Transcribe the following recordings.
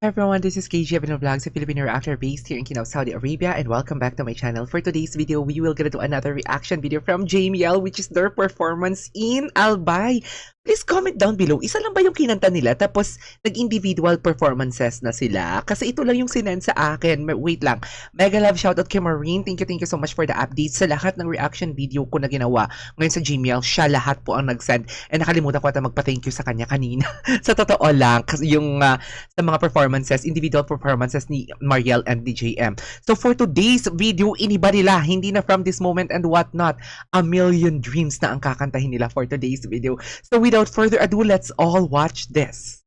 Hi everyone, this is KG Abino Vlogs, a Filipino reactor based here in Kinao, Saudi Arabia, and welcome back to my channel. For today's video, we will get to another reaction video from JML, which is their performance in Albay. Please comment down below, isa lang ba yung kinanta nila tapos nag-individual performances na sila? Kasi ito lang yung sinend sa akin. Wait lang. Mega love shoutout kay Marine. Thank you so much for the updates sa lahat ng reaction video ko na ginawa. Ngayon sa Gmail, siya lahat po ang nag-send. And nakalimutan ko ata magpa-thank you sa kanya kanina. Sa totoo lang, kasi yung sa mga performances, individual performances ni Mariel and ni JM. So for today's video, iniba nila, hindi na From This Moment and Whatnot. A Million Dreams na ang kakantahin nila for today's video. So without further ado, let's all watch this.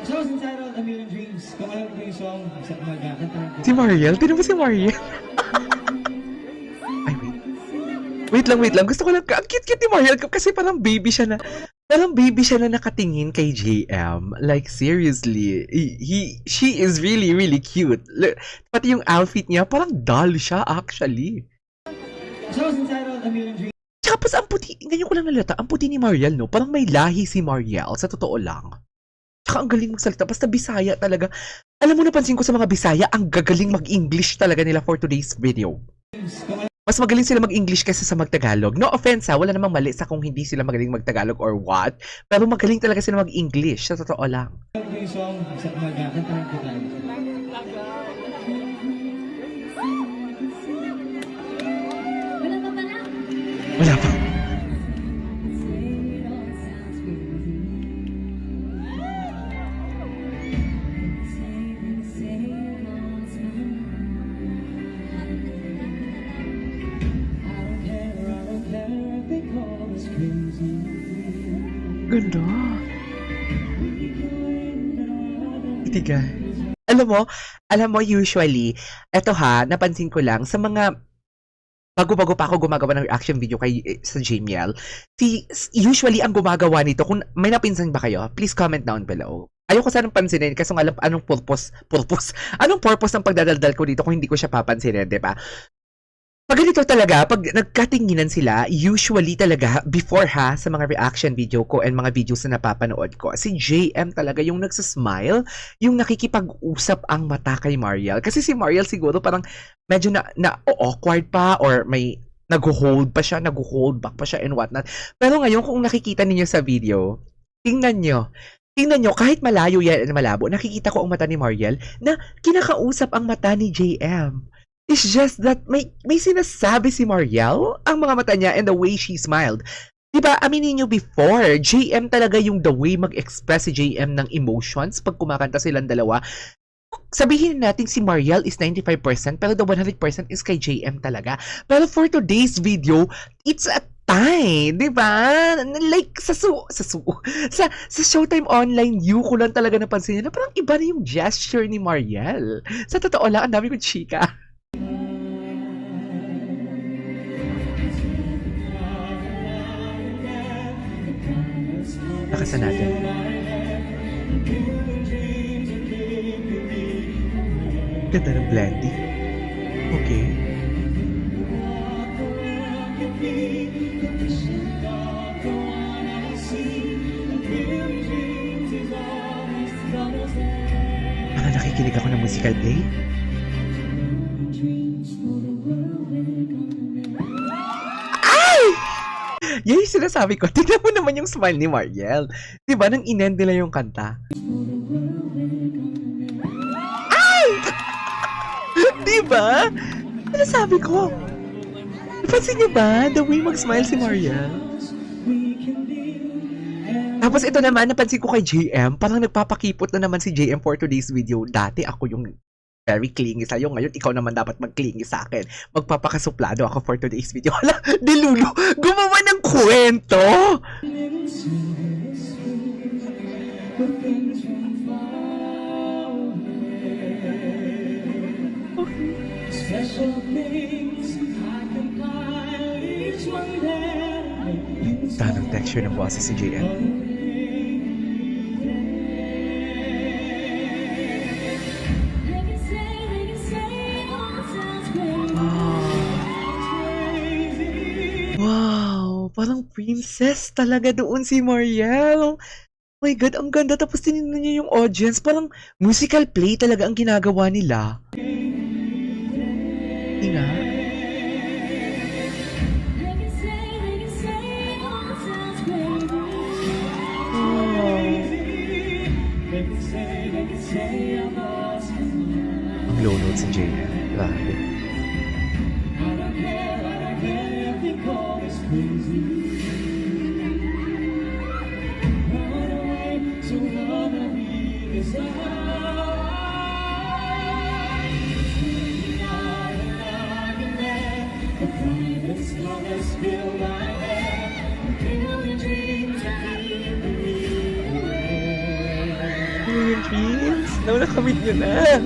So, since I wrote A Million Dreams, kung alam ko yung song, sa magkakanta. Si Mariel? Tinan mo si Mariel? Ay, wait lang. Gusto ko lang, ang cute-cute ni Mariel kasi parang baby siya na nakatingin kay JM. Like, seriously. She is really cute. Pati yung outfit niya, parang doll siya actually. So, since I wrote A Million Dreams, Tapos ang puti, ngayon ko lang nalata, ang puti ni Mariel, no? Parang may lahi si Mariel, sa totoo lang. Tsaka ang galing magsalita, basta Bisaya talaga. Alam mo, napansin ko sa mga Bisaya, ang gagaling mag-English talaga nila for today's video. Mas magaling sila mag-English kaysa sa mag-Tagalog. No offense ha, wala namang mali sa kung hindi sila magaling mag-Tagalog or what. Pero magaling talaga sila mag-English, sa totoo lang. alam ko yung song, sa magkakanta ko tayo. Wala pa. Ganda. Itiga. Alam mo, usually, eto ha, napansin ko lang, sa mga bago-bago pa ako gumagawa ng reaction video sa Gmail, usually ang gumagawa nito, kung may napinsan ba kayo, please comment down below. Ayoko sanang pansinin kasi alam anong purpose ng pagdadaldal ko dito kung hindi ko siya papansinin, di ba? Pag ganito talaga, pag nagkatinginan sila, usually talaga, before ha, sa mga reaction video ko and mga videos na napapanood ko, si JM talaga yung nagsasmile, yung nakikipag-usap ang mata kay Mariel. Kasi si Mariel siguro parang medyo na-awkward pa or may nag-hold back pa siya and whatnot. Pero ngayon, kung nakikita ninyo sa video, tingnan nyo, kahit malayo yan at malabo, nakikita ko ang mata ni Mariel na kinakausap ang mata ni JM. It's just that may sinasabi si Mariel, ang mga mata niya and the way she smiled. Diba, aminin niyo before, JM talaga yung the way mag-express si JM ng emotions pag kumakanta silang dalawa. Sabihin natin si Mariel is 95% pero the 100% is kay JM talaga. Pero for today's video, it's a tie, di ba? Like, sa Showtime Online, ko lang talaga napansin niya na parang iba na yung gesture ni Mariel. Sa totoo lang, ang dami kong chika. Lakasan natin. Ganda ng blending. Okay. Nakikinig ako ng musical play. Yan yung sinasabi ko. Tignan mo naman yung smile ni Mariel. Diba, nang inend nila yung kanta. Ay! Diba? Sinasabi ko. Napansin niyo ba? The way mag-smile si Mariel. Tapos ito naman, napansin ko kay JM, parang nagpapakipot na naman si JM for today's video. Dati ako yung very clingy sa'yo. Ngayon, ikaw naman dapat mag-clingy sa akin. Magpapakasuplado ako for today's video. Hala, dilulo! Gumawa ng kwento! Tanong texture ng boses si JM. Wow! Parang princess talaga doon si Mariel. my God, ang ganda. Tapos tinignan niyo yung audience. Parang musical play talaga ang ginagawa nila. Hindi nga. Ang low notes si Jay. Grabe. Million Dreams? Nakamit nyo na.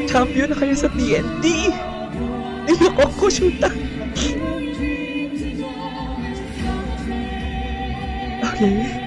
Champion na kayo sa TNT. Niloko ko, shoota. Okay.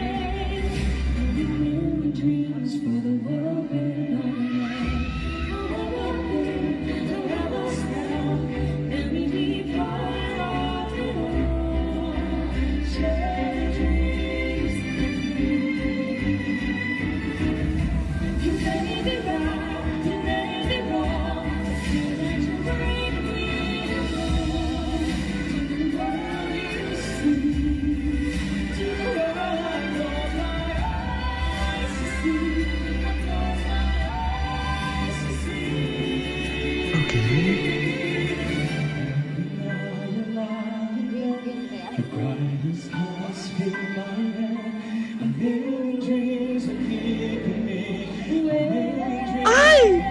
Ay!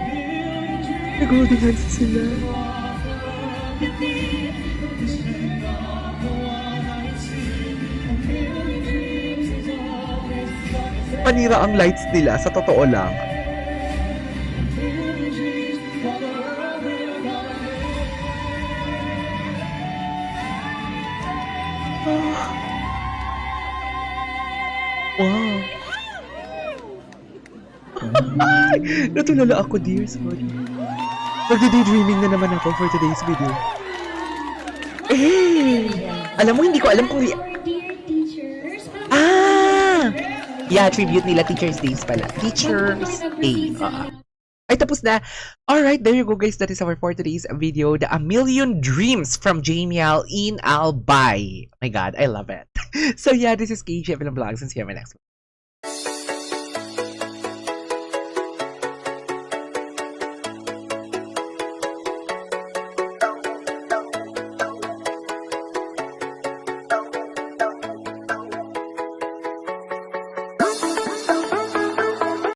Nag-holding hands sila. Panira ang lights nila, sa totoo lang. Wow. Ay, natulala ako, dear. Sorry. Nagdi-daydreaming na naman ako for today's video. Eh! Alam mo, hindi ko alam kung... Ah! Yeah, tribute nila Teacher's Days pala. Teacher's Day. Ay, tapos na. Alright, there you go, guys. That is our for today's video. The A Million Dreams from Jamiel in Albay. Oh my God, I love it. So yeah, this is KJ Vlogs and see you in my next one.